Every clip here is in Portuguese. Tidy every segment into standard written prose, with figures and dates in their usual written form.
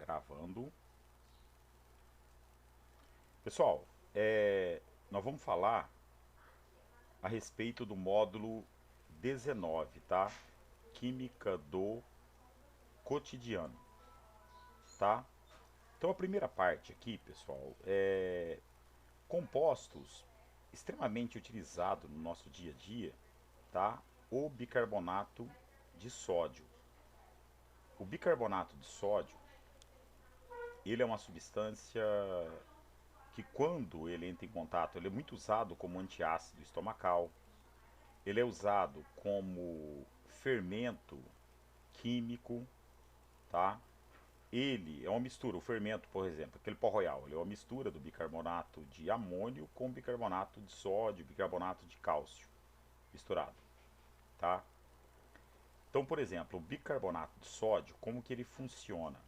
Gravando. Pessoal, nós vamos falar a respeito do módulo 19, tá? Química do cotidiano, tá? Então a primeira parte aqui, pessoal, é compostos extremamente utilizados no nosso dia a dia, tá? O bicarbonato de sódio. O bicarbonato de sódio, ele é uma substância que quando ele entra em contato, ele é muito usado como antiácido estomacal, ele é usado como fermento químico, tá? Ele é uma mistura, o fermento, por exemplo, aquele pó royal, ele é uma mistura do bicarbonato de amônio com bicarbonato de sódio, bicarbonato de cálcio misturado, tá? Então, por exemplo, o bicarbonato de sódio, como que ele funciona?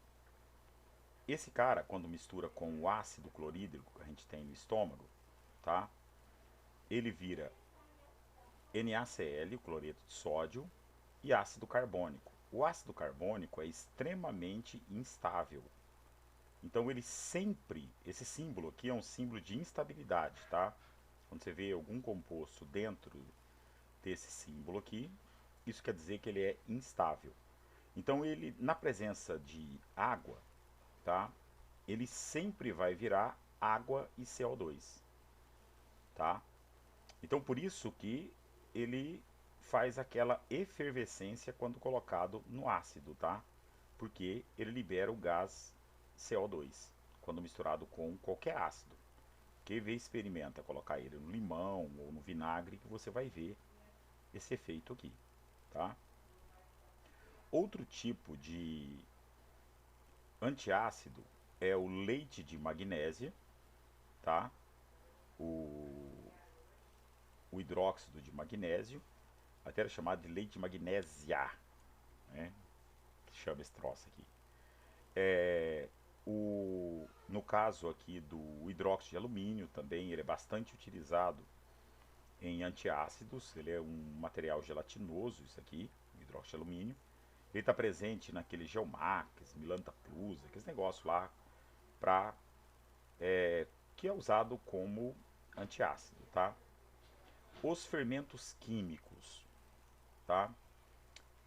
Esse cara, quando mistura com o ácido clorídrico que a gente tem no estômago, tá? Ele vira NaCl, o cloreto de sódio, e ácido carbônico. O ácido carbônico é extremamente instável. Então ele sempre, esse símbolo aqui é um símbolo de instabilidade, tá? Quando você vê algum composto dentro desse símbolo aqui, isso quer dizer que ele é instável. Então ele, na presença de água, tá? Ele sempre vai virar água e CO2, tá? Então por isso que ele faz aquela efervescência quando colocado no ácido, tá? Porque ele libera o gás CO2 quando misturado com qualquer ácido. Quem vê experimenta colocar ele no limão ou no vinagre que você vai ver esse efeito aqui, tá? Outro tipo de antiácido é o leite de magnésia, tá? O, o hidróxido de magnésio, até era chamado de leite de magnésia, né? Que chama esse troço aqui. No caso aqui do hidróxido de alumínio também, ele é bastante utilizado em antiácidos, ele é um material gelatinoso, isso aqui, o hidróxido de alumínio. Ele está presente naquele Geomax, Milanta Plus, aqueles negócios lá, pra, que é usado como antiácido, tá? Os fermentos químicos, tá?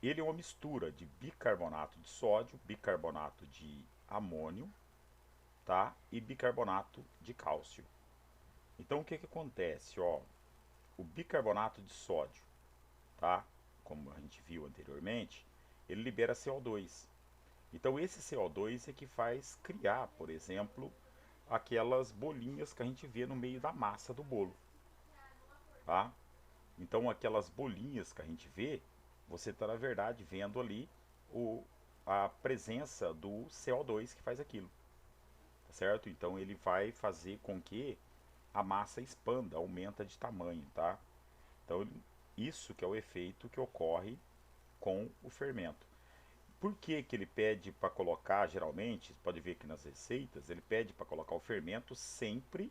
Ele é uma mistura de bicarbonato de sódio, bicarbonato de amônio, tá? E bicarbonato de cálcio. Então o que que acontece, ó? O bicarbonato de sódio, tá? Como a gente viu anteriormente, ele libera CO2. Então esse CO2 é que faz criar, por exemplo, aquelas bolinhas que a gente vê no meio da massa do bolo, tá? Então aquelas bolinhas que a gente vê, você está na verdade vendo ali o, a presença do CO2 que faz aquilo, tá certo? Então ele vai fazer com que a massa expanda, aumenta de tamanho, tá? Então isso que é o efeito que ocorre com o fermento. Por que, que ele pede para colocar, geralmente, você pode ver aqui nas receitas, ele pede para colocar o fermento sempre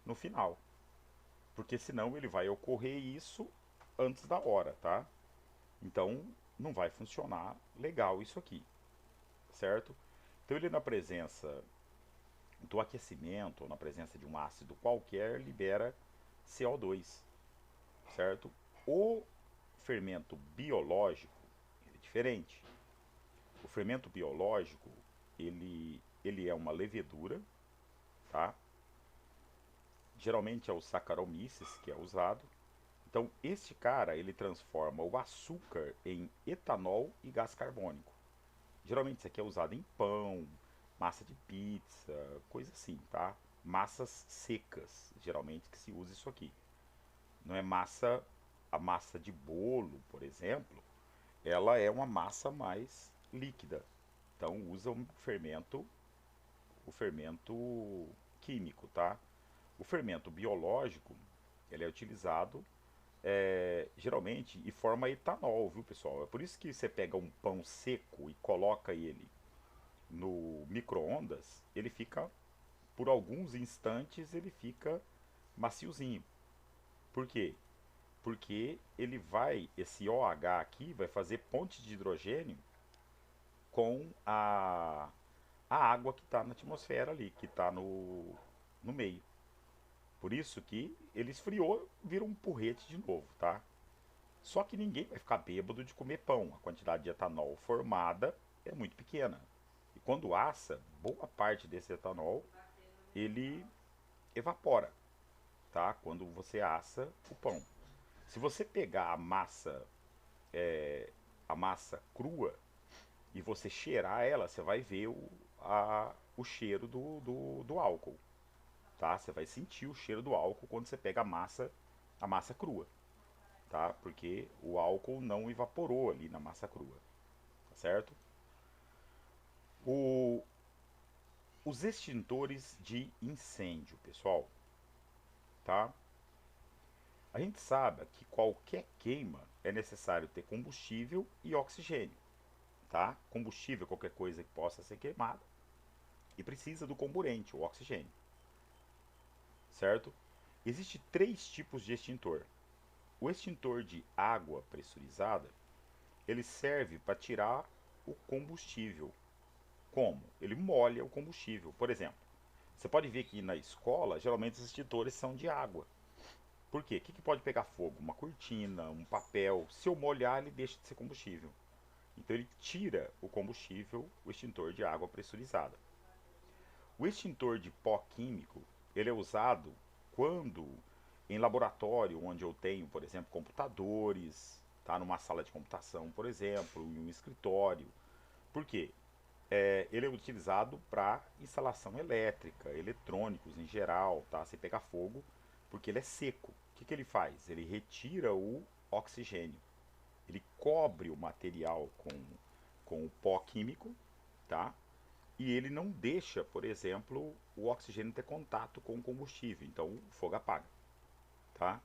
no final. Porque senão ele vai ocorrer isso antes da hora, tá? Então não vai funcionar legal isso aqui, certo? Então ele na presença do aquecimento, ou na presença de um ácido qualquer, libera CO2, certo? O fermento biológico é diferente. O fermento biológico, ele é uma levedura, tá? Geralmente é o Saccharomyces que é usado. Então, este cara, ele transforma o açúcar em etanol e gás carbônico. Geralmente isso aqui é usado em pão, massa de pizza, coisa assim, tá? Massas secas, geralmente que se usa isso aqui. Não é massa, a massa de bolo, por exemplo, ela é uma massa mais líquida. Então usa o fermento químico, tá? O fermento biológico, ele é utilizado geralmente e forma etanol, viu pessoal? É por isso que você pega um pão seco e coloca ele no micro-ondas, ele fica, por alguns instantes, ele fica maciozinho. Por quê? Porque ele vai, esse OH aqui, vai fazer ponte de hidrogênio com a água que está na atmosfera ali, que está no meio. Por isso que ele esfriou, vira um porrete de novo, tá? Só que ninguém vai ficar bêbado de comer pão. A quantidade de etanol formada é muito pequena. E quando assa, boa parte desse etanol ele evapora, tá? Quando você assa o pão. Se você pegar a massa crua e você cheirar ela, você vai ver o cheiro do álcool, tá? Você vai sentir o cheiro do álcool quando você pega a massa crua, tá? Porque o álcool não evaporou ali na massa crua, tá certo? O, os extintores de incêndio, pessoal, tá? A gente sabe que qualquer queima é necessário ter combustível e oxigênio, tá? Combustível é qualquer coisa que possa ser queimada e precisa do comburente, o oxigênio, certo? Existem três tipos de extintor. O extintor de água pressurizada, ele serve para tirar o combustível. Como? Ele molha o combustível. Por exemplo, você pode ver que na escola, geralmente os extintores são de água. Por quê? O que pode pegar fogo? Uma cortina, um papel. Se eu molhar, ele deixa de ser combustível. Então ele tira o combustível, o extintor de água pressurizada. O extintor de pó químico, ele é usado quando em laboratório, onde eu tenho, por exemplo, computadores, tá? Numa sala de computação, por exemplo, em um escritório. Por quê? Ele é utilizado para instalação elétrica, eletrônicos em geral, tá? Se pegar fogo, porque ele é seco. O que ele faz? Ele retira o oxigênio. Ele cobre o material com o pó químico, tá? E ele não deixa, por exemplo, o oxigênio ter contato com o combustível, então o fogo apaga, tá?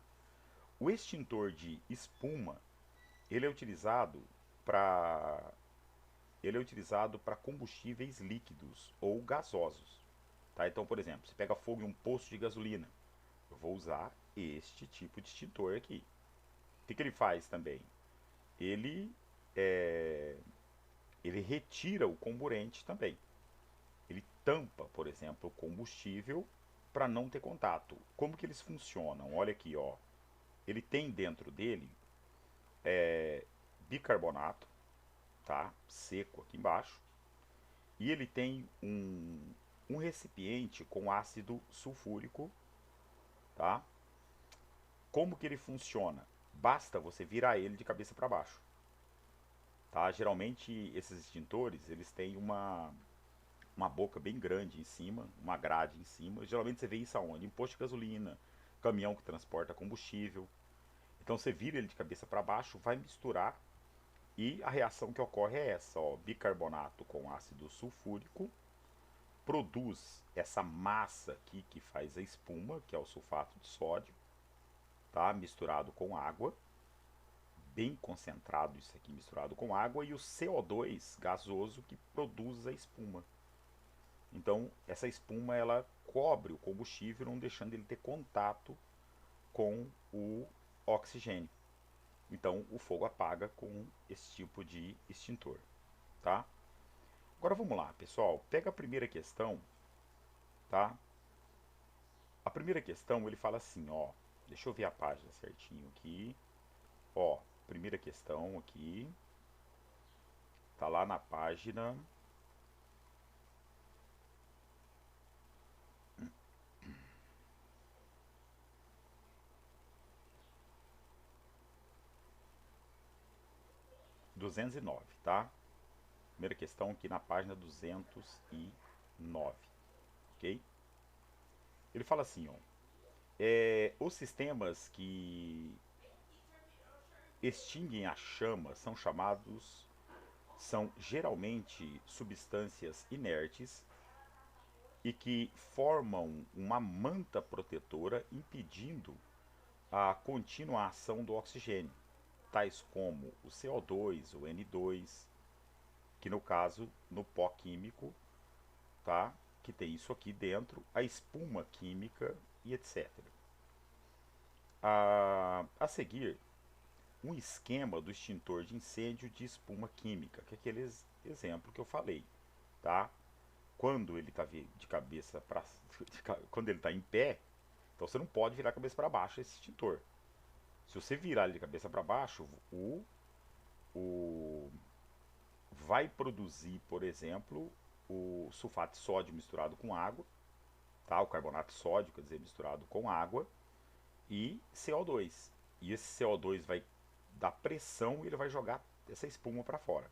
O extintor de espuma, ele é utilizado para combustíveis líquidos ou gasosos, tá? Então, por exemplo, você pega fogo em um posto de gasolina, eu vou usar este tipo de extintor aqui. O que ele faz também? Ele é, ele retira o comburente também. Ele tampa, por exemplo, o combustível para não ter contato. Como que eles funcionam? Olha aqui, ó. Ele tem dentro dele bicarbonato, tá? Seco aqui embaixo. E ele tem um recipiente com ácido sulfúrico, tá? Como que ele funciona? Basta você virar ele de cabeça para baixo, tá? Geralmente esses extintores, eles têm uma boca bem grande em cima, uma grade em cima. Geralmente você vê isso aonde? Em posto de gasolina, caminhão que transporta combustível. Então você vira ele de cabeça para baixo, vai misturar e a reação que ocorre é essa, ó, bicarbonato com ácido sulfúrico produz essa massa aqui que faz a espuma, que é o sulfato de sódio, tá? Misturado com água, bem concentrado isso aqui misturado com água e o CO2 gasoso que produz a espuma. Então, essa espuma ela cobre o combustível, não deixando ele ter contato com o oxigênio. Então, o fogo apaga com esse tipo de extintor, tá? Agora vamos lá, pessoal. Pega a primeira questão, tá? A primeira questão ele fala assim, ó. Deixa eu ver a página certinho aqui. Ó, primeira questão aqui. Tá lá na página 209, tá? Primeira questão aqui na página 209, ok? Ele fala assim, ó. Os sistemas que extinguem a chama são geralmente substâncias inertes e que formam uma manta protetora impedindo a contínua ação do oxigênio, tais como o CO2, o N2, que no caso, no pó químico, tá? Que tem isso aqui dentro, a espuma química e etc. A seguir, um esquema do extintor de incêndio de espuma química, que é aquele exemplo que eu falei, tá? quando ele está de cabeça para quando ele está em pé, então você não pode virar a cabeça para baixo esse extintor. Se você virar ele de cabeça para baixo, o vai produzir, por exemplo, o sulfato de sódio misturado com água, tá? O carbonato de sódio, quer dizer, misturado com água e CO2. E esse CO2 vai dar pressão e ele vai jogar essa espuma para fora,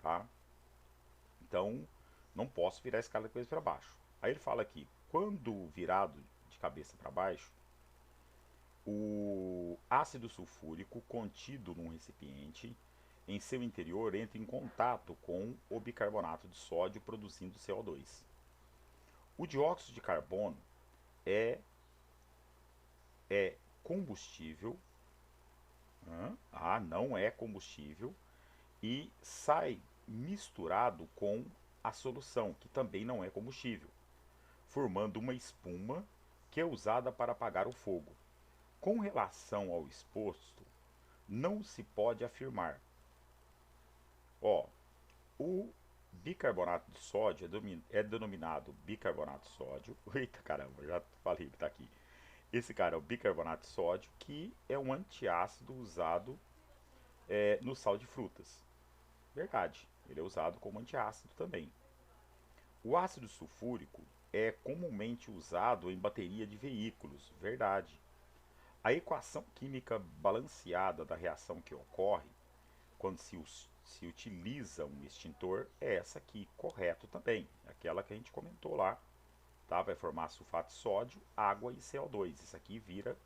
tá? Então, não posso virar a escala de cabeça para baixo. Aí ele fala aqui, quando virado de cabeça para baixo, o ácido sulfúrico contido num recipiente em seu interior entra em contato com o bicarbonato de sódio produzindo CO2. O dióxido de carbono é, é combustível, não é combustível, e sai misturado com a solução, que também não é combustível, formando uma espuma que é usada para apagar o fogo. Com relação ao exposto, não se pode afirmar. Ó, o bicarbonato de sódio é denominado bicarbonato de sódio. Eita caramba, já falei que tá aqui. Esse cara é o bicarbonato de sódio, que é um antiácido usado no sal de frutas. Verdade, ele é usado como antiácido também. O ácido sulfúrico é comumente usado em bateria de veículos. Verdade. A equação química balanceada da reação que ocorre quando se utiliza um extintor é essa aqui, correto também. Aquela que a gente comentou lá, tá? Vai formar sulfato de sódio, água e CO2. Isso aqui vira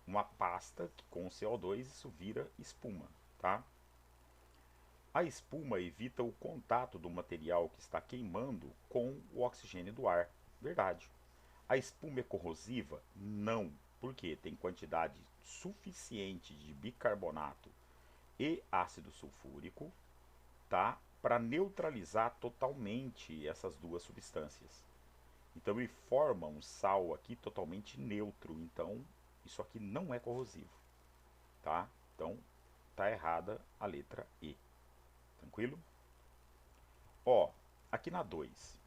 uma pasta que com CO2 isso vira espuma, tá? A espuma evita o contato do material que está queimando com o oxigênio do ar. Verdade. A espuma é corrosiva? Não. Por quê? Tem quantidade suficiente de bicarbonato e ácido sulfúrico, tá? Para neutralizar totalmente essas duas substâncias. Então ele forma um sal aqui totalmente neutro. Então isso aqui não é corrosivo, tá? Então tá errada a letra E. Tranquilo? Ó, aqui na 2,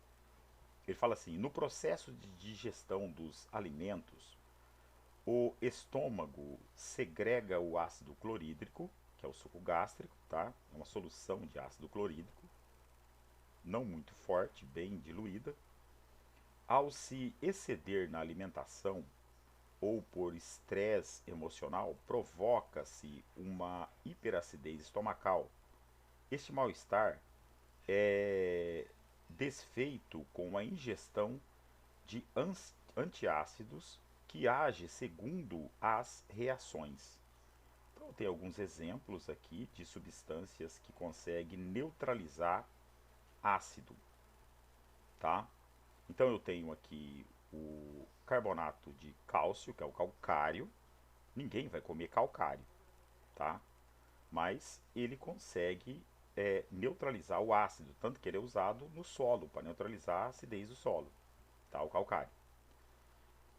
ele fala assim: no processo de digestão dos alimentos, o estômago segrega o ácido clorídrico, que é o suco gástrico, tá? É uma solução de ácido clorídrico, não muito forte, bem diluída. Ao se exceder na alimentação ou por estresse emocional, provoca-se uma hiperacidez estomacal. Este mal-estar é desfeito com a ingestão de antiácidos que age segundo as reações. Então, tem alguns exemplos aqui de substâncias que conseguem neutralizar ácido, tá? Então eu tenho aqui o carbonato de cálcio, que é o calcário. Ninguém vai comer calcário, tá? Mas ele consegue neutralizar o ácido, tanto que ele é usado no solo, para neutralizar a acidez do solo, tá? O calcário.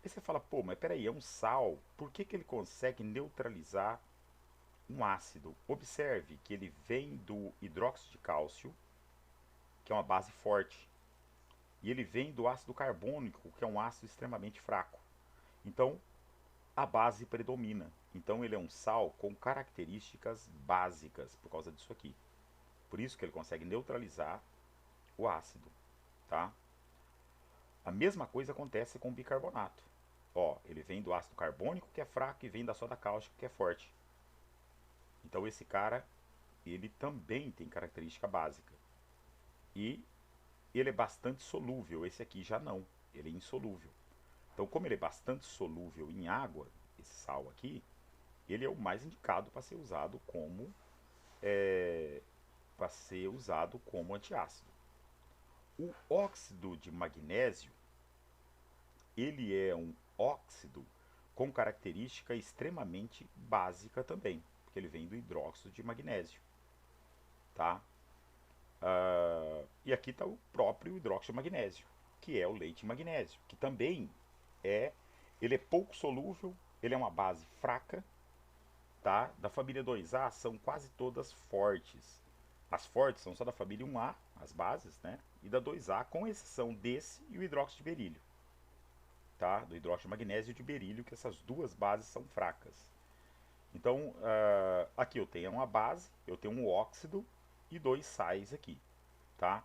Aí você fala, pô, mas peraí, é um sal, por que ele consegue neutralizar um ácido? Observe que ele vem do hidróxido de cálcio, que é uma base forte, e ele vem do ácido carbônico, que é um ácido extremamente fraco. Então, a base predomina. Então, ele é um sal com características básicas por causa disso aqui. Por isso que ele consegue neutralizar o ácido, tá? A mesma coisa acontece com o bicarbonato. Ó, ele vem do ácido carbônico, que é fraco, e vem da soda cáustica, que é forte. Então, esse cara, ele também tem característica básica. E ele é bastante solúvel, esse aqui já não, ele é insolúvel. Então, como ele é bastante solúvel em água, esse sal aqui, ele é o mais indicado para ser usado como antiácido. O óxido de magnésio, ele é um óxido com característica extremamente básica também, porque ele vem do hidróxido de magnésio, tá? E aqui está o próprio hidróxido de magnésio, que é o leite magnésio, que também ele é pouco solúvel, ele é uma base fraca, tá? Da família 2A são quase todas fortes. As fortes são só da família 1A, as bases, né? e da 2A, com exceção desse e o hidróxido de berílio, tá? Do hidróxido de magnésio e de berílio, que essas duas bases são fracas. Então, aqui eu tenho uma base, eu tenho um óxido e dois sais aqui, tá?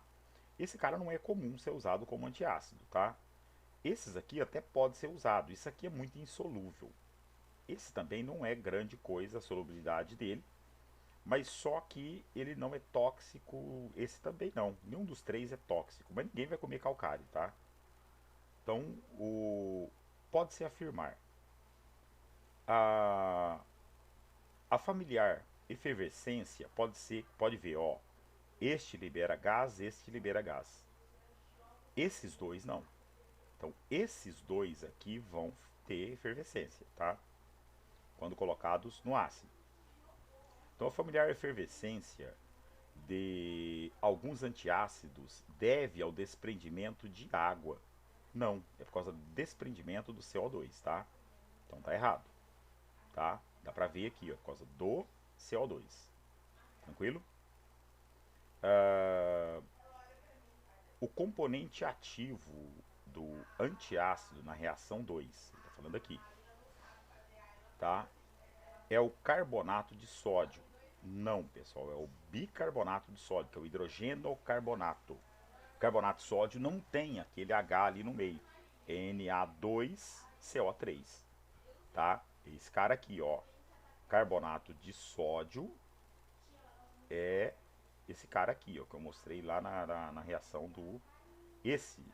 Esse cara não é comum ser usado como antiácido, tá? Esses aqui até pode ser usado, isso aqui é muito insolúvel. Esse também não é grande coisa a solubilidade dele, mas só que ele não é tóxico, esse também não. Nenhum dos três é tóxico, mas ninguém vai comer calcário, tá? Então, pode-se afirmar, a, a familiar efervescência pode ver, ó, este libera gás, este libera gás. Esses dois não. Então, esses dois aqui vão ter efervescência, tá? Quando colocados no ácido. Então, a familiar efervescência de alguns antiácidos deve ao desprendimento de água. Não, é por causa do desprendimento do CO2, tá? Então tá errado, tá? Dá pra ver aqui, ó, por causa do CO2. Tranquilo? O componente ativo do antiácido na reação 2, tá falando aqui, tá? É o carbonato de sódio. Não, pessoal, é o bicarbonato de sódio, que é o hidrogenocarbonato. Carbonato de sódio não tem aquele H ali no meio. Na2CO3, tá? Esse cara aqui, ó, carbonato de sódio é esse cara aqui, ó, que eu mostrei lá na reação do esse.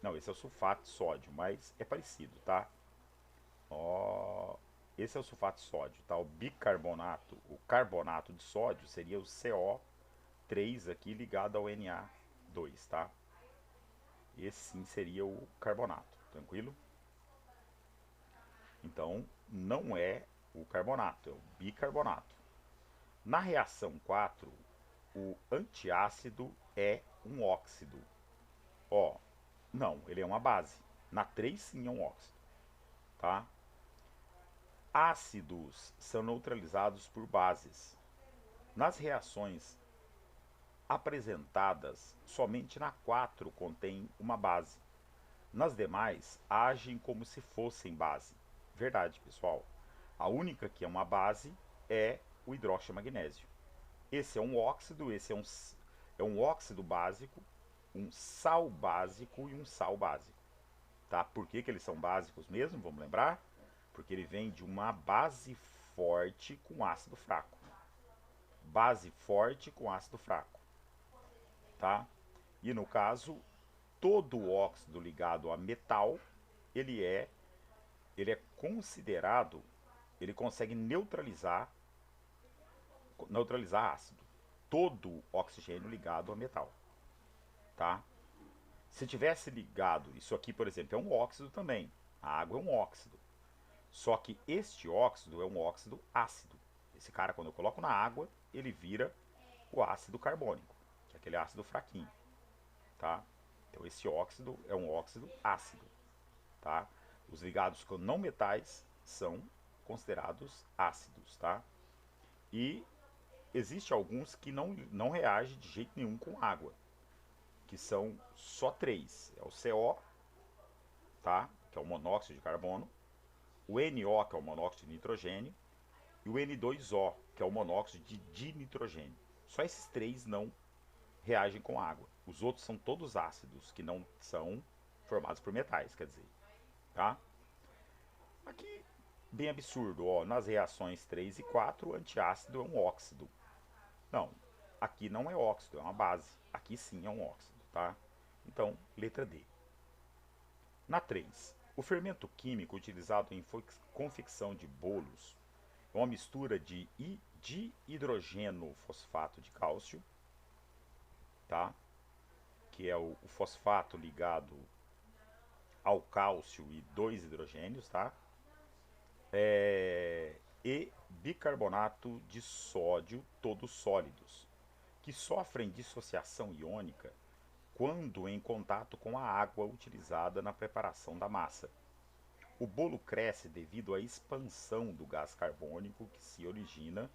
Não, esse é o sulfato de sódio, mas é parecido, tá? Ó, esse é o sulfato de sódio, tá? O bicarbonato, o carbonato de sódio seria o CO3 aqui ligado ao Na2, tá? Esse sim seria o carbonato, tranquilo? Então, não é o carbonato, é o bicarbonato. Na reação 4, o antiácido é um óxido. Ó, não, ele é uma base. Na 3 sim é um óxido, tá? Ácidos são neutralizados por bases. Nas reações apresentadas, somente na 4 contém uma base. Nas demais, agem como se fossem base. Verdade, pessoal. A única que é uma base é o hidróxido de magnésio. Esse é um óxido, esse é um óxido básico, um sal básico e um sal básico. Tá? Por que eles são básicos mesmo? Vamos lembrar? Porque ele vem de uma base forte com ácido fraco. Base forte com ácido fraco. Tá? E no caso, todo óxido ligado a metal, ele é considerado, ele consegue neutralizar ácido. Todo oxigênio ligado a metal, tá? Se tivesse ligado, isso aqui, por exemplo, é um óxido também. A água é um óxido. Só que este óxido é um óxido ácido. Esse cara, quando eu coloco na água, ele vira o ácido carbônico, que é aquele ácido fraquinho, tá? Então esse óxido é um óxido ácido, tá? Os ligados com não metais são considerados ácidos, tá? E existe alguns que não reagem de jeito nenhum com água, que são só três. É o CO, tá? Que é o monóxido de carbono, o NO, que é o monóxido de nitrogênio, e o N2O, que é o monóxido de dinitrogênio. Só esses três não reagem com água. Os outros são todos ácidos, que não são formados por metais, quer dizer, tá? Aqui, bem absurdo, ó, nas reações 3 e 4, o antiácido é um óxido. Não, aqui não é óxido, é uma base. Aqui sim é um óxido, tá? Então, letra D. Na 3, o fermento químico utilizado em confecção de bolos é uma mistura de hidrogeno fosfato de cálcio, tá? Que é o fosfato ligado ao cálcio e dois hidrogênios, tá? E bicarbonato de sódio, todos sólidos, que sofrem dissociação iônica quando em contato com a água utilizada na preparação da massa. O bolo cresce devido à expansão do gás carbônico que se origina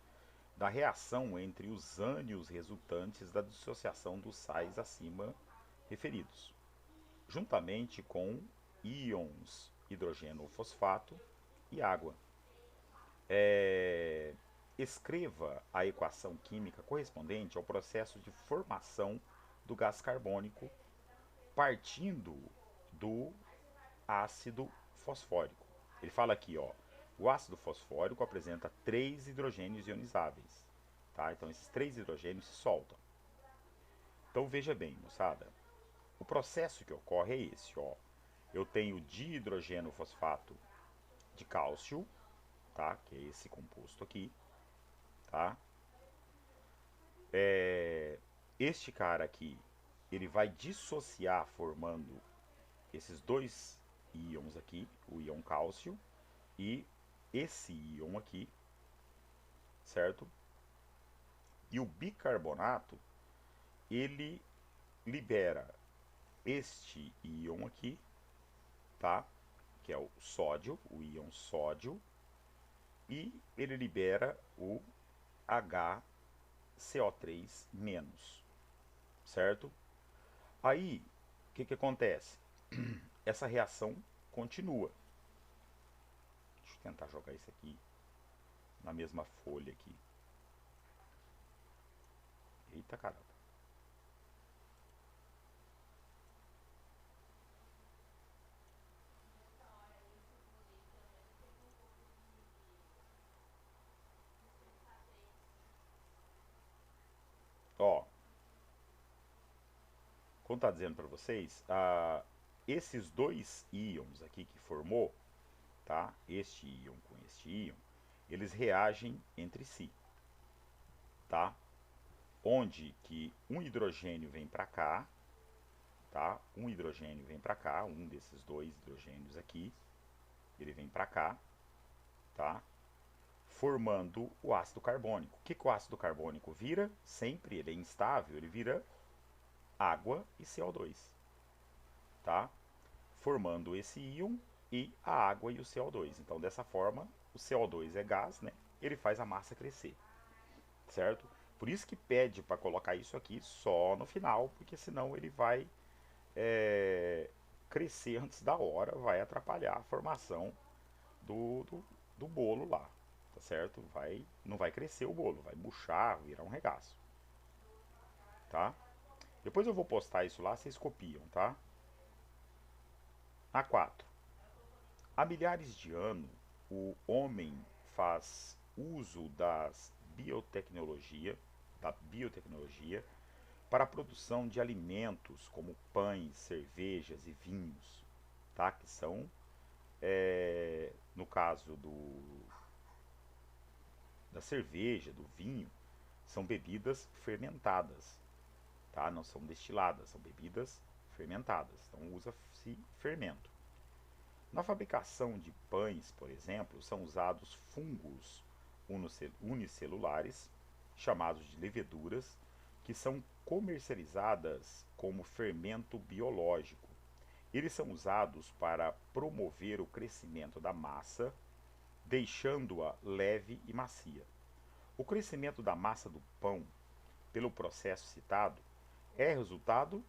da reação entre os ânions resultantes da dissociação dos sais acima referidos, juntamente com íons hidrogênio fosfato e água. É, escreva a equação química correspondente ao processo de formação do gás carbônico partindo do ácido fosfórico. Ele fala aqui, ó, o ácido fosfórico apresenta 3 hidrogênios ionizáveis, tá? Então esses 3 hidrogênios se soltam. Então veja bem, moçada, o processo que ocorre é esse, ó. Eu tenho dihidrogênio fosfato de cálcio, tá? Que é esse composto aqui, tá? Este cara aqui, ele vai dissociar formando esses dois íons aqui, o íon cálcio e esse íon aqui, certo? E o bicarbonato, ele libera este íon aqui, tá? Que é o sódio, o íon sódio, e ele libera o HCO3-, certo? Aí, o que acontece? Essa reação continua. Deixa eu tentar jogar isso aqui na mesma folha aqui. Eita caramba. Ó, como está dizendo para vocês, esses dois íons aqui que formou, tá? Este íon com este íon, eles reagem entre si, tá? Onde que um hidrogênio vem para cá, tá? Um hidrogênio vem para cá, um desses dois hidrogênios aqui, ele vem para cá, tá? Formando o ácido carbônico. O que o ácido carbônico vira? Sempre ele é instável, ele vira água e CO2, tá? Formando esse íon e a água e o CO2. Então, dessa forma, o CO2 é gás, né? Ele faz a massa crescer, certo? Por isso que pede para colocar isso aqui só no final, porque senão ele vai crescer antes da hora, vai atrapalhar a formação do bolo lá, tá certo? Não vai crescer o bolo, vai murchar, virar um regaço, tá? Depois eu vou postar isso lá, vocês copiam, tá? A4. Há milhares de anos, o homem faz uso da biotecnologia para a produção de alimentos como pães, cervejas e vinhos, tá? Que são, no caso da cerveja, do vinho, são bebidas fermentadas, tá? Não são destiladas, são bebidas fermentadas. Então usa-se fermento. Na fabricação de pães, por exemplo, são usados fungos unicelulares, chamados de leveduras, que são comercializadas como fermento biológico. Eles são usados para promover o crescimento da massa, deixando-a leve e macia. O crescimento da massa do pão, pelo processo citado, é resultado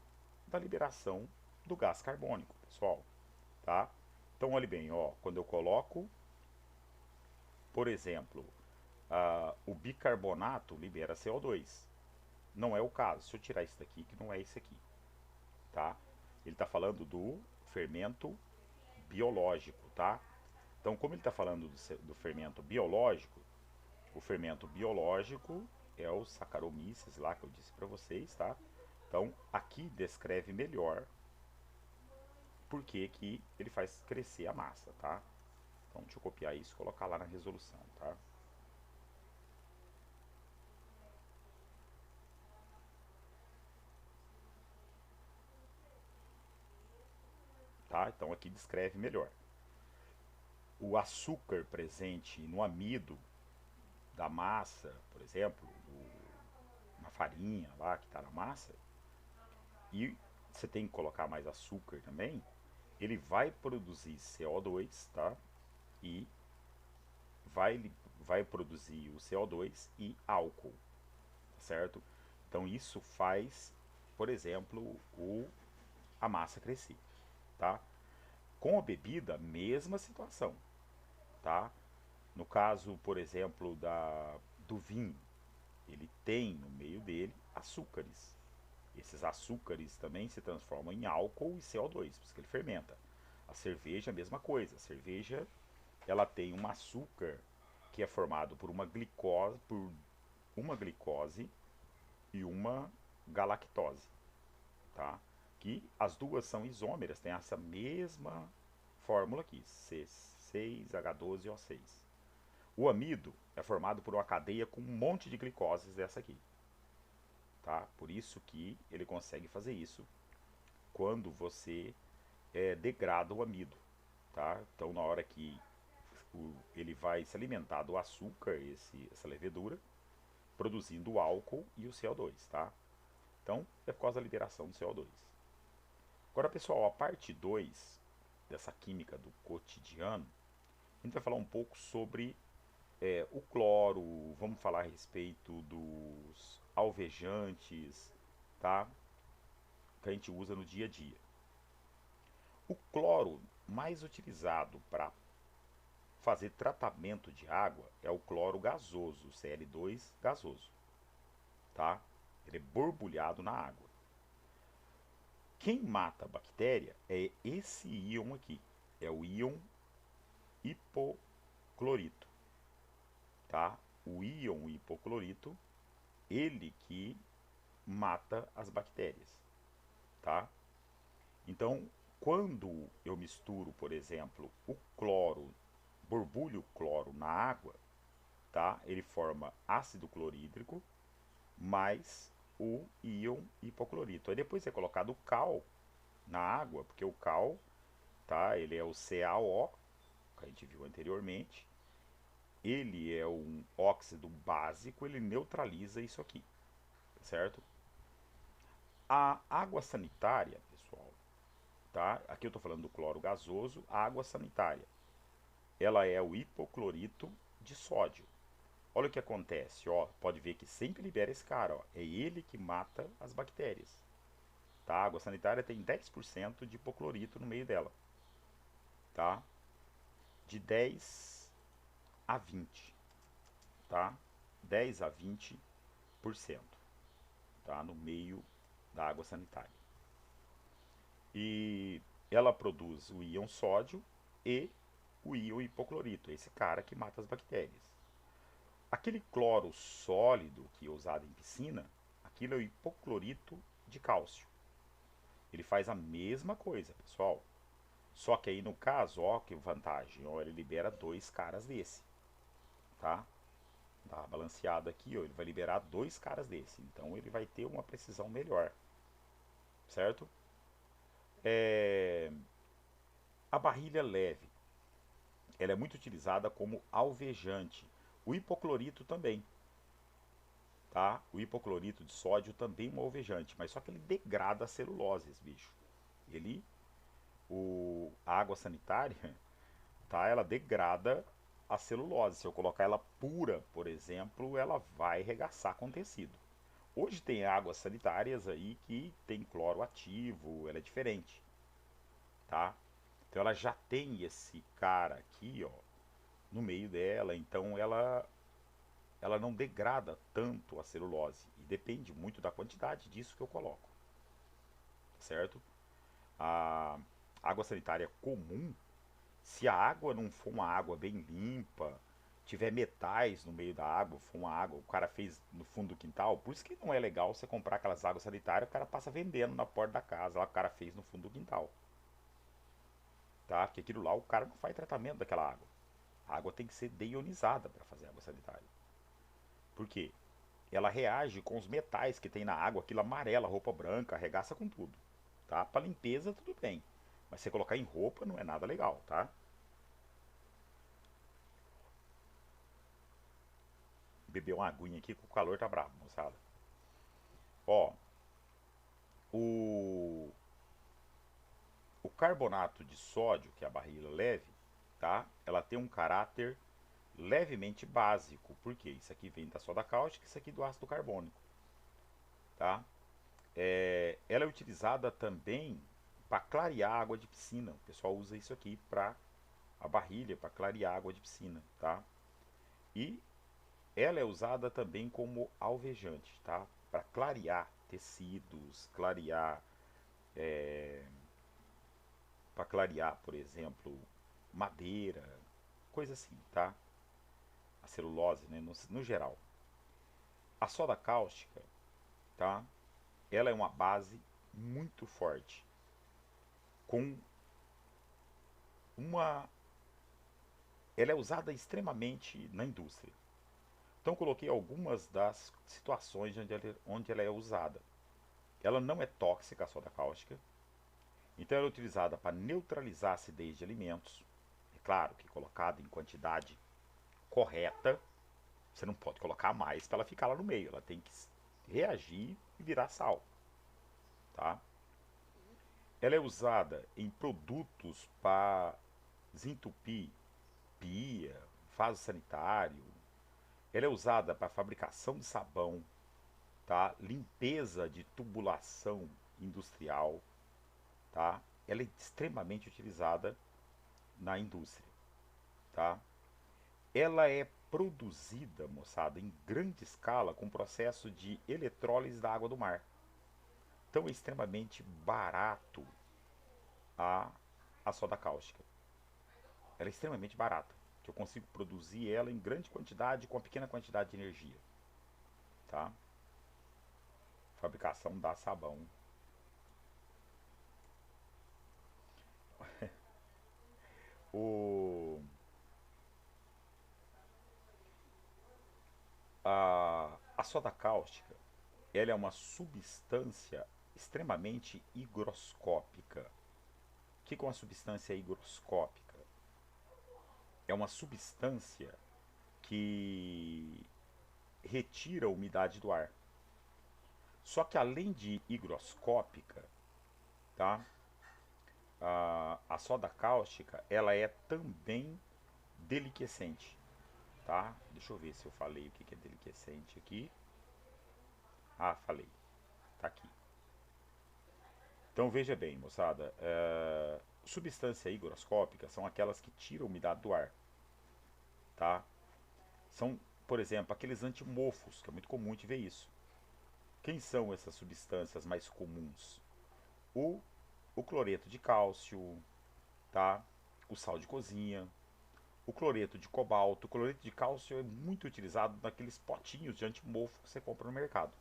da liberação do gás carbônico, pessoal, tá? Então, olhe bem, ó, quando eu coloco, por exemplo, o bicarbonato libera CO2. Não é o caso. Se eu tirar isso daqui, que não é esse aqui, tá? Ele está falando do fermento biológico, tá? Então, como ele está falando do fermento biológico, o fermento biológico é o Saccharomyces lá que eu disse para vocês, tá? Então, aqui descreve melhor por que que ele faz crescer a massa, tá? Então, deixa eu copiar isso e colocar lá na resolução, tá? Tá? Então, aqui descreve melhor. O açúcar presente no amido da massa, por exemplo, na farinha lá que está na massa, e você tem que colocar mais açúcar também, ele vai produzir CO2, tá? E vai produzir o CO2 e álcool, certo? Então isso faz, por exemplo, o a massa crescer, tá? Com a bebida, mesma situação, tá? No caso, por exemplo, do vinho, ele tem no meio dele açúcares. Esses açúcares também se transformam em álcool e CO2, por isso que ele fermenta. A cerveja, a mesma coisa. A cerveja, ela tem um açúcar que é formado por uma glicose e uma galactose, tá? Que as duas são isômeras, tem essa mesma fórmula aqui, C6H12O6. O amido é formado por uma cadeia com um monte de glicoses dessa aqui, tá? Por isso que ele consegue fazer isso quando você degrada o amido, tá? Então, na hora que ele vai se alimentar do açúcar, essa levedura, produzindo o álcool e o CO2, tá? Então, é por causa da liberação do CO2. Agora, pessoal, a parte 2 dessa química do cotidiano, a gente vai falar um pouco sobre o cloro, vamos falar a respeito dos alvejantes, tá? Que a gente usa no dia a dia. O cloro mais utilizado para fazer tratamento de água é o cloro gasoso, o Cl2 gasoso, tá? Ele é borbulhado na água. Quem mata a bactéria é esse íon aqui, é o íon hipoclorito, tá? O íon hipoclorito, ele que mata as bactérias, tá? Então, quando eu misturo, por exemplo, o cloro, borbulho o cloro na água, tá? Ele forma ácido clorídrico mais o íon hipoclorito. Aí depois é colocado o cal na água, porque o cal, tá? Ele é o CaO, que a gente viu anteriormente. Ele é um óxido básico, ele neutraliza isso aqui, certo? A água sanitária, pessoal, tá? Aqui eu estou falando do cloro gasoso, a água sanitária. Ela é o hipoclorito de sódio. Olha o que acontece, ó, pode ver que sempre libera esse cara, ó, é ele que mata as bactérias. Tá? A água sanitária tem 10% de hipoclorito no meio dela, tá? De 10 a 20, tá? 10 a 20%, tá? No meio da água sanitária. E ela produz o íon sódio e o íon hipoclorito, esse cara que mata as bactérias. Aquele cloro sólido que é usado em piscina, aquilo é o hipoclorito de cálcio. Ele faz a mesma coisa, pessoal. Só que aí no caso, ó, que vantagem, ó, ele libera dois caras desse, tá? Dá balanceado aqui, ó, ele vai liberar dois caras desse. Então ele vai ter uma precisão melhor, certo? A barrilha leve, ela é muito utilizada como alvejante. O hipoclorito também, tá? O hipoclorito de sódio também é um alvejante, mas só que ele degrada a celulose, bicho. Ele, a água sanitária, tá? Ela degrada a celulose. Se eu colocar ela pura, por exemplo, ela vai regaçar com tecido. Hoje tem águas sanitárias aí que tem cloro ativo, ela é diferente, tá? Então ela já tem esse cara aqui, ó, no meio dela, então ela não degrada tanto a celulose e depende muito da quantidade disso que eu coloco, certo? A água sanitária comum, se a água não for uma água bem limpa, tiver metais no meio da água, for uma água, o cara fez no fundo do quintal, por isso que não é legal você comprar aquelas águas sanitárias, o cara passa vendendo na porta da casa, lá o cara fez no fundo do quintal, tá? Porque aquilo lá o cara não faz tratamento daquela água. A água tem que ser deionizada para fazer água sanitária. Por quê? Ela reage com os metais que tem na água, aquilo amarela, roupa branca, arregaça com tudo, tá? Para limpeza tudo bem, mas você colocar em roupa não é nada legal, tá? Beber uma aguinha aqui que o calor tá bravo, moçada. Ó, o, o carbonato de sódio, que é a barrilha leve, tá? Ela tem um caráter levemente básico. Por quê? Isso aqui vem da soda cáustica, isso aqui do ácido carbônico, tá? Ela é utilizada também para clarear água de piscina. O pessoal usa isso aqui para a barrilha, para clarear água de piscina, tá? E ela é usada também como alvejante, tá? Para clarear tecidos, para clarear, por exemplo, madeira, coisa assim, tá? A celulose, né, no geral. A soda cáustica, tá? Ela é uma base muito forte, com uma, ela é usada extremamente na indústria. Então coloquei algumas das situações onde ela é usada. Ela não é tóxica, a soda cáustica, então ela é utilizada para neutralizar a acidez de alimentos. É claro que colocada em quantidade correta, você não pode colocar mais para ela ficar lá no meio. Ela tem que reagir e virar sal, tá? Ela é usada em produtos para desentupir pia, vaso sanitário. Ela é usada para fabricação de sabão, tá? Limpeza de tubulação industrial, tá? Ela é extremamente utilizada na indústria, tá? Ela é produzida, moçada, em grande escala com processo de eletrólise da água do mar. Então é extremamente barato a, a soda cáustica. Ela é extremamente barata, que eu consigo produzir ela em grande quantidade com uma pequena quantidade de energia, tá? Fabricação da sabão. O, a soda cáustica, ela é uma substância extremamente higroscópica. O que é uma substância higroscópica? É uma substância que retira a umidade do ar. Só que além de higroscópica, tá? A soda cáustica, ela é também deliquescente, tá? Deixa eu ver se eu falei o que é deliquescente aqui. Ah, falei. Tá aqui. Então veja bem, moçada. Substância higroscópica são aquelas que tiram a umidade do ar, tá? São, por exemplo, aqueles antimofos, que é muito comum de ver isso. Quem são essas substâncias mais comuns? O, o cloreto de cálcio, tá? O sal de cozinha, o cloreto de cobalto. O cloreto de cálcio é muito utilizado naqueles potinhos de antimofo que você compra no mercado,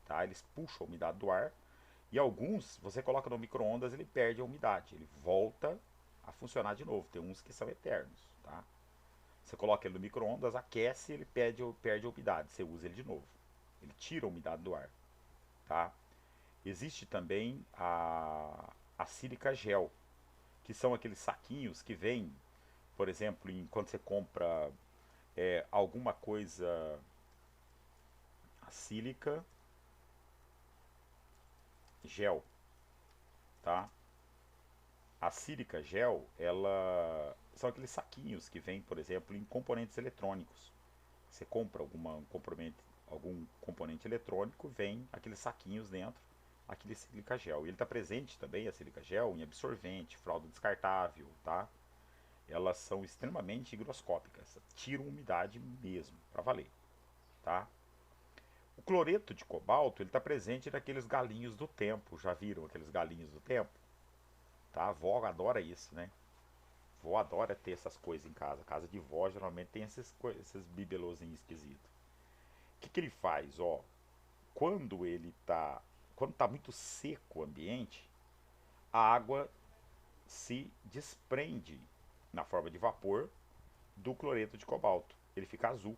tá? Eles puxam a umidade do ar e alguns você coloca no micro-ondas, ele perde a umidade, ele volta a funcionar de novo. Tem uns que são eternos, tá? Você coloca ele no micro-ondas, aquece, ele perde a umidade, você usa ele de novo. Ele tira a umidade do ar, tá? Existe também a sílica gel, que são aqueles saquinhos que vêm, por exemplo, quando você compra alguma coisa, a sílica gel, tá? A sílica gel, ela são aqueles saquinhos que vêm, por exemplo, em componentes eletrônicos. Você compra algum componente eletrônico, vem aqueles saquinhos dentro, aquele sílica gel. E ele está presente também, a sílica gel, em absorvente, fralda descartável, tá? Elas são extremamente higroscópicas, tiram umidade mesmo, para valer, tá? O cloreto de cobalto, ele está presente naqueles galinhos do tempo, já viram aqueles galinhos do tempo? Tá? A avó adora isso, né? A avó adora ter essas coisas em casa. A casa de vó geralmente tem esses bibelozinhos esquisitos. O que ele faz, ó? Quando ele tá, quando tá muito seco o ambiente, a água se desprende na forma de vapor do cloreto de cobalto. Ele fica azul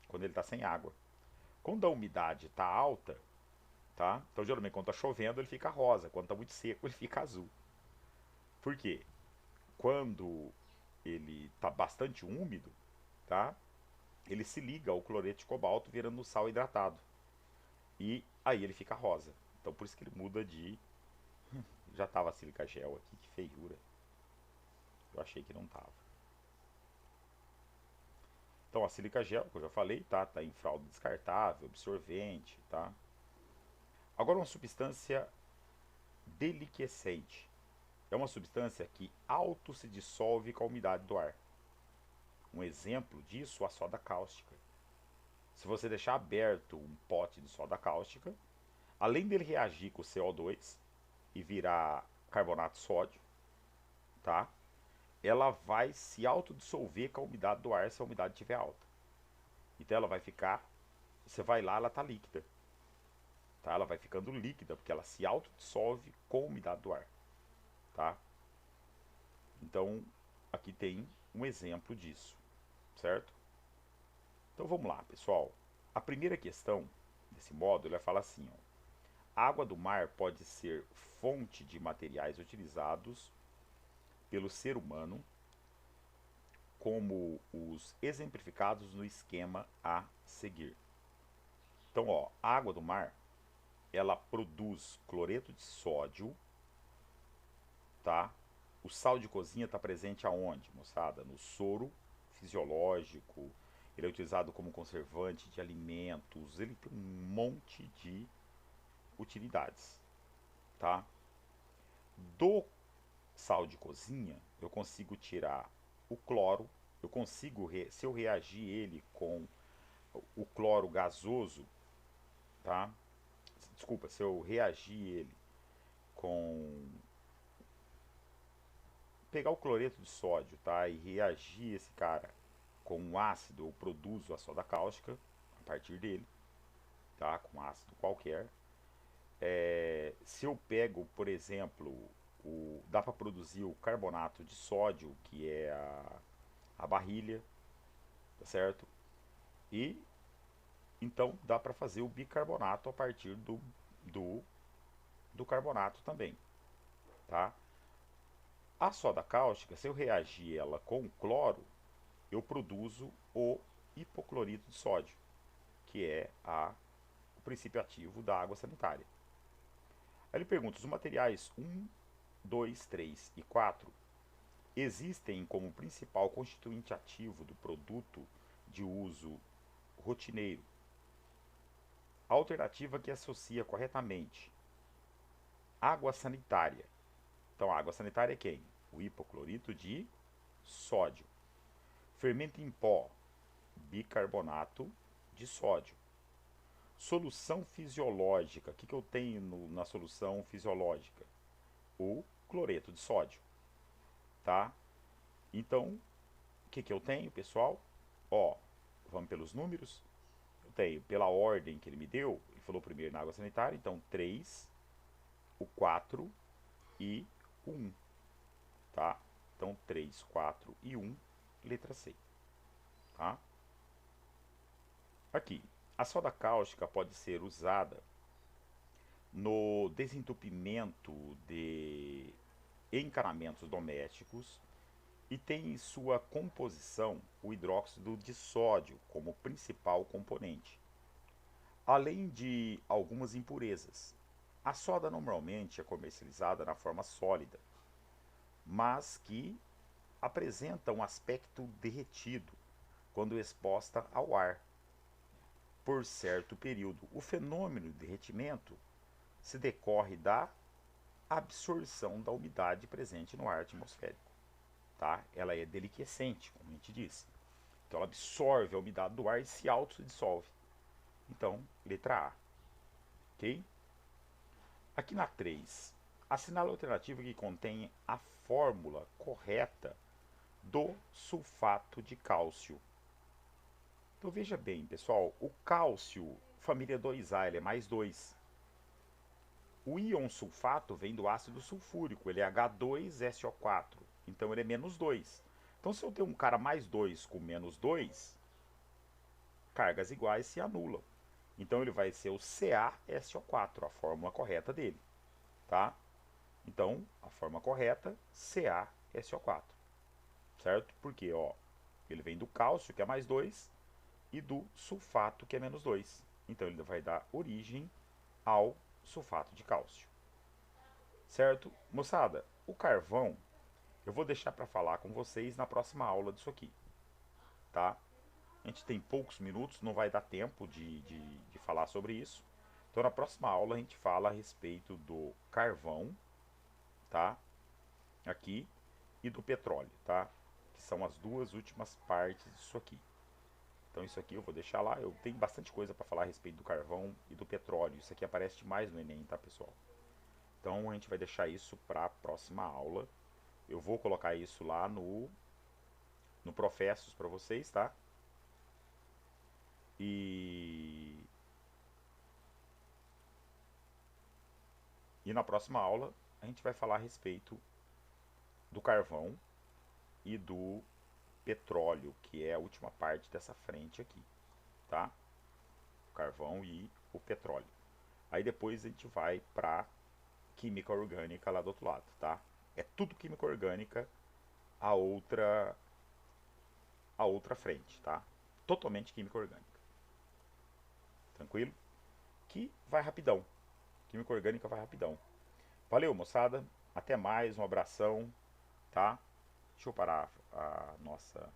quando ele está sem água. Quando a umidade está alta, tá? Então geralmente quando está chovendo ele fica rosa, quando está muito seco ele fica azul. Por quê? Quando ele está bastante úmido, tá? Ele se liga ao cloreto de cobalto virando sal hidratado. E aí ele fica rosa. Então por isso que ele muda de. Já tava sílica gel aqui, que feiura. Eu achei que não tava. Então a sílica gel, que eu já falei, tá? Tá em fralda descartável, absorvente, tá? Agora uma substância deliquescente. É uma substância que auto se dissolve com a umidade do ar. Um exemplo disso, a soda cáustica. Se você deixar aberto um pote de soda cáustica, além dele reagir com o CO2 e virar carbonato de sódio, tá? Ela vai se autodissolver com a umidade do ar se a umidade estiver alta. Então ela vai ficar, você vai lá, ela está líquida. Tá? Ela vai ficando líquida porque ela se autodissolve com a umidade do ar. Tá? Então aqui tem um exemplo disso, certo? Então vamos lá, pessoal. A primeira questão desse módulo vai falar assim, ó. A água do mar pode ser fonte de materiais utilizados pelo ser humano, como os exemplificados no esquema a seguir. Então, ó, a água do mar, ela produz cloreto de sódio, tá? O sal de cozinha está presente aonde, moçada? No soro fisiológico, ele é utilizado como conservante de alimentos, ele tem um monte de utilidades, tá? Do sal de cozinha, eu consigo tirar o cloro, eu consigo, se eu reagir ele com o cloro gasoso, tá? Desculpa, se eu reagir ele com pegar o cloreto de sódio, tá? E reagir esse cara com um ácido, eu produzo a soda cáustica a partir dele, tá? Com ácido qualquer. Se eu pego, por exemplo, dá para produzir o carbonato de sódio, que é a barrilha, tá certo? E então dá para fazer o bicarbonato a partir do, do carbonato também, tá? A soda cáustica, se eu reagir ela com o cloro, eu produzo o hipoclorito de sódio, que é o princípio ativo da água sanitária. Aí ele pergunta, os materiais 1, 2, 3 e 4 existem como principal constituinte ativo do produto de uso rotineiro. A alternativa que associa corretamente água sanitária. Então, a água sanitária é quem? O hipoclorito de sódio. Fermento em pó, bicarbonato de sódio. Solução fisiológica. O que eu tenho na solução fisiológica? O cloreto de sódio. Tá? Então, o que eu tenho, pessoal? Ó, vamos pelos números. Eu tenho, pela ordem que ele me deu, ele falou primeiro na água sanitária, então 3, o 4 e o 1. Tá? Então 3, 4 e 1, letra C. Tá? Aqui, a soda cáustica pode ser usada no desentupimento de encanamentos domésticos e tem em sua composição o hidróxido de sódio como principal componente, além de algumas impurezas. A soda normalmente é comercializada na forma sólida, mas que apresenta um aspecto derretido quando exposta ao ar por certo período. O fenômeno de derretimento se decorre da absorção da umidade presente no ar atmosférico. Tá? Ela é deliquescente, como a gente disse. Então ela absorve a umidade do ar e se autodissolve. Então, letra A. Ok? Aqui na 3, assinale a alternativa que contém a fórmula correta do sulfato de cálcio. Então veja bem, pessoal, o cálcio, família 2A, ele é mais 2. O íon sulfato vem do ácido sulfúrico, ele é H2SO4, então ele é menos 2. Então se eu tenho um cara mais 2 com menos 2, cargas iguais se anulam. Então ele vai ser o CaSO4, a fórmula correta dele, tá? Então, a forma correta, CaSO4, certo? Porque, ó, ele vem do cálcio, que é mais 2, e do sulfato, que é menos 2. Então ele vai dar origem ao sulfato de cálcio. Certo? Moçada, o carvão eu vou deixar para falar com vocês na próxima aula disso aqui. Tá? A gente tem poucos minutos, não vai dar tempo de falar sobre isso. Então na próxima aula a gente fala a respeito do carvão, tá? Aqui, e do petróleo, tá? Que são as duas últimas partes disso aqui. Então isso aqui eu vou deixar lá, eu tenho bastante coisa para falar a respeito do carvão e do petróleo. Isso aqui aparece demais no Enem, tá, pessoal? Então a gente vai deixar isso para a próxima aula. Eu vou colocar isso lá no Professos para vocês, tá? E na próxima aula a gente vai falar a respeito do carvão e do petróleo, que é a última parte dessa frente aqui, tá? O carvão e o petróleo. Aí depois a gente vai para química orgânica lá do outro lado, tá? É tudo química orgânica a outra frente, tá? Totalmente química orgânica. Tranquilo? Que vai rapidão. Química orgânica vai rapidão. Valeu, moçada. Até mais, um abração, tá? Deixa eu parar a nossa